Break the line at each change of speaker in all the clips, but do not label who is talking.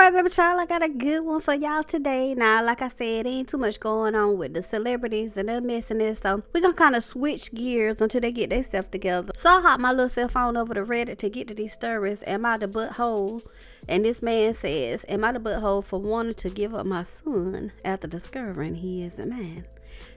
right, baby child, I got a good one for y'all today. Now, like I said, ain't too much going on with the celebrities and their messiness, so we're gonna kind of switch gears until they get themselves together. So I hopped my little cell phone over to Reddit to get to these stories. Am I the butthole? And this man says, am I the butthole for wanting to give up my son after discovering he isn't mine?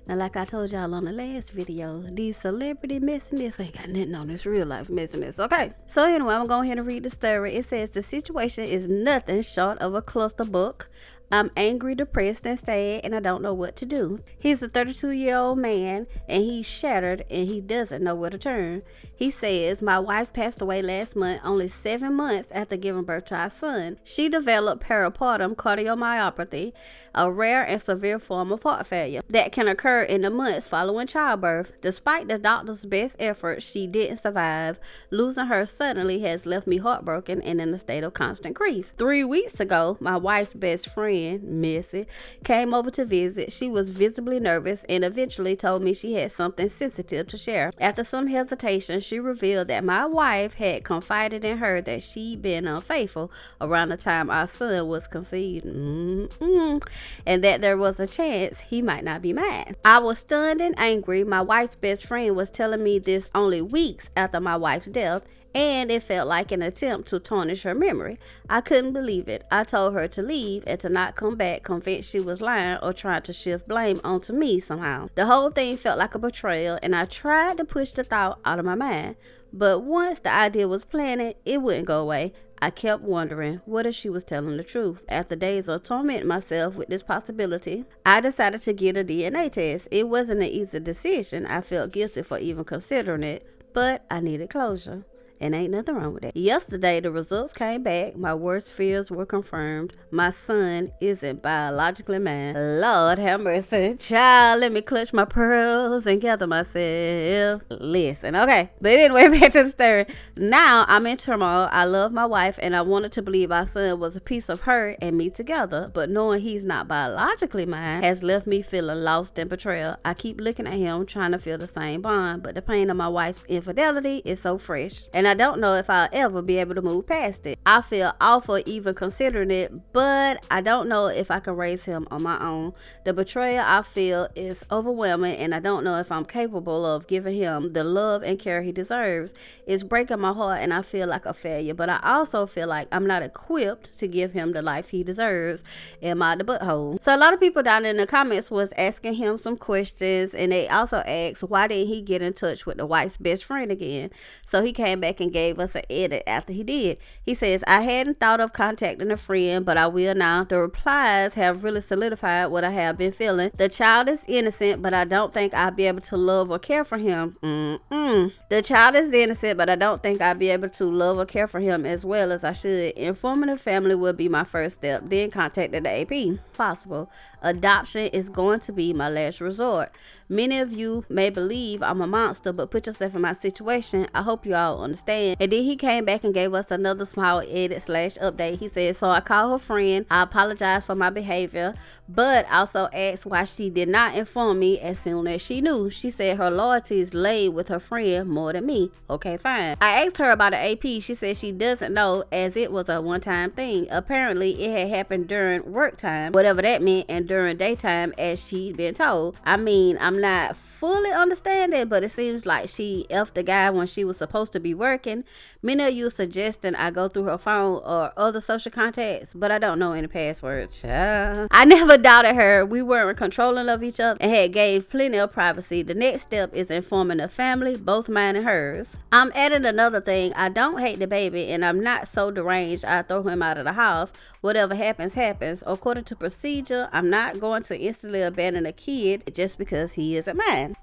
Now, like I told y'all on the last video, these celebrity messiness ain't got nothing on this real life messiness, okay? So anyway, I'm gonna go ahead and read the story. It says, the situation is nothing short of a clusterbook. I'm angry, depressed, and sad, and I don't know what to do. He's a 32-year-old man, and he's shattered, and he doesn't know where to turn. He says, my wife passed away last month, only 7 months after giving birth to our son. She developed peripartum cardiomyopathy, a rare and severe form of heart failure that can occur in the months following childbirth. Despite the doctor's best efforts, she didn't survive. Losing her suddenly has left me heartbroken and in a state of constant grief. 3 weeks ago, my wife's best friend, Missy, came over to visit. She was visibly nervous and eventually told me she had something sensitive to share. After some hesitation, she revealed that my wife had confided in her that she'd been unfaithful around the time our son was conceived, and that there was a chance he might not be mine. I was stunned and angry. My wife's best friend was telling me this only weeks after my wife's death, and it felt like an attempt to tarnish her memory. I couldn't believe it. I told her to leave and to not come back, convinced she was lying or trying to shift blame onto me somehow. The whole thing felt like a betrayal, and I tried to push the thought out of my mind. But once the idea was planted, it wouldn't go away. I kept wondering, what if she was telling the truth? After days of tormenting myself with this possibility, I decided to get a DNA test. It wasn't an easy decision. I felt guilty for even considering it, but I needed closure. And ain't nothing wrong with that. Yesterday, the results came back. My worst fears were confirmed. My son isn't biologically mine. Lord have mercy. Child, let me clutch my pearls and gather myself. Listen, okay. But anyway, back to the story. Now, I'm in turmoil. I love my wife, and I wanted to believe our son was a piece of her and me together. But knowing he's not biologically mine has left me feeling lost and betrayal. I keep looking at him, trying to feel the same bond. But the pain of my wife's infidelity is so fresh. And I don't know if I'll ever be able to move past it. I feel awful even considering it, but I don't know if I can raise him on my own. The betrayal I feel is overwhelming, and I don't know if I'm capable of giving him the love and care he deserves. It's breaking my heart, and I feel like a failure, but I also feel like I'm not equipped to give him the life he deserves. Am I the butthole? So a lot of people down in the comments was asking him some questions, and they also asked, why didn't he get in touch with the wife's best friend again? So he came back and gave us an edit after he did. He says, I hadn't thought of contacting a friend, but I will now. The replies have really solidified what I have been feeling. The child is innocent, but I don't think I'll be able to love or care for him. The child is innocent, but I don't think I'll be able to love or care for him as well as I should. Informing the family will be my first step, then contacting the AP. Possible. Adoption is going to be my last resort. Many of you may believe I'm a monster, but put yourself in my situation. I hope you all understand. And then he came back and gave us another small edit / update. He said, so I called her friend. I apologize for my behavior, but also asked why she did not inform me as soon as she knew. She said her loyalty is laid with her friend more than me. Okay, fine. I asked her about the AP. She said she doesn't know, as it was a one-time thing. Apparently, it had happened during work time, whatever that meant, and during daytime, as she'd been told. I mean, I'm not fully understanding, but it seems like she effed the guy when she was supposed to be working. Many of you suggesting I go through her phone or other social contacts, but I don't know any passwords. I never doubted her. We weren't controlling of each other and had gave plenty of privacy. The next step is informing the family, both mine and hers. I'm adding another thing. I don't hate the baby, and I'm not so deranged I throw him out of the house. Whatever happens, happens. According to procedure, I'm not going to instantly abandon a kid just because he isn't mine.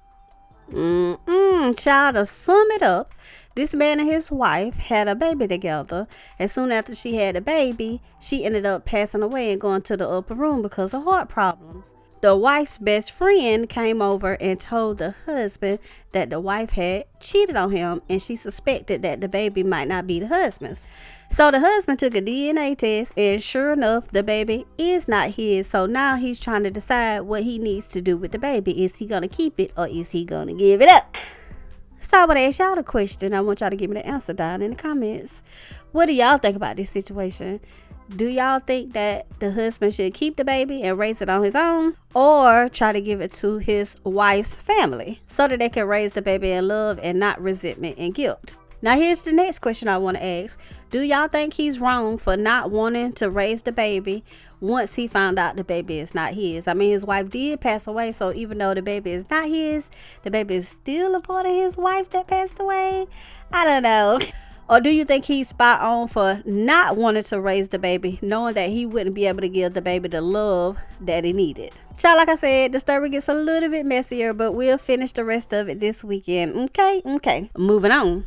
Child, to sum it up, this man and his wife had a baby together, and soon after she had a baby, she ended up passing away and going to the upper room because of heart problems. The wife's best friend came over and told the husband that the wife had cheated on him, and she suspected that the baby might not be the husband's. So the husband took a DNA test, and sure enough, the baby is not his. So now he's trying to decide what he needs to do with the baby. Is he going to keep it, or is he going to give it up? So I want to ask y'all a question. I want y'all to give me the answer down in the comments. What do y'all think about this situation? Do y'all think that the husband should keep the baby and raise it on his own, or try to give it to his wife's family so that they can raise the baby in love and not resentment and guilt? Now here's the next question I want to ask. Do y'all think he's wrong for not wanting to raise the baby once he found out the baby is not his? I mean, his wife did pass away, so even though the baby is not his, the baby is still a part of his wife that passed away. I don't know. Or do you think he's spot on for not wanting to raise the baby, knowing that he wouldn't be able to give the baby the love that he needed? Child, like I said, the story gets a little bit messier, but we'll finish the rest of it this weekend. Okay. Moving on.